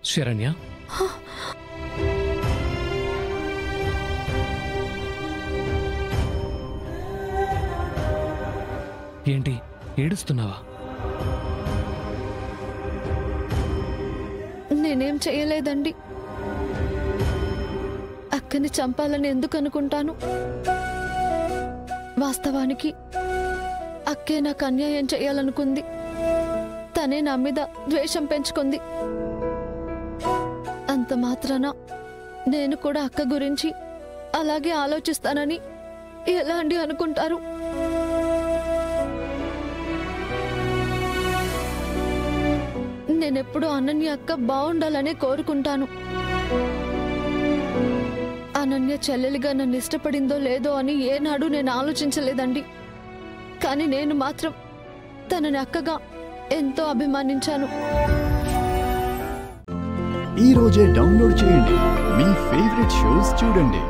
శరణ్య, ఏంటి ఏడుస్తున్నావా? నేనేం చేయలేదండి. అక్కని చంపాలని ఎందుకు అనుకుంటాను? వాస్తవానికి అక్కే నాకు అన్యాయం చేయాలనుకుంది. తనే నా మీద ద్వేషం పెంచుకుంది. అంత మాత్రాన నేను కూడా అక్క గురించి అలాగే ఆలోచిస్తానని ఎలా అండి అనుకుంటారు? నేనెప్పుడు అనన్య అక్క బాగుండాలనే కోరుకుంటాను. అనన్య చెల్లెలిగా నన్ను ఇష్టపడిందో లేదో అని ఏనాడు నేను ఆలోచించలేదండి. కానీ నేను మాత్రం తనని అక్కగా ఎంతో అభిమానించాను. ఈ రోజే డౌన్లోడ్ చేయండి. మీ ఫేవరెట్ షోస్ చూడండి.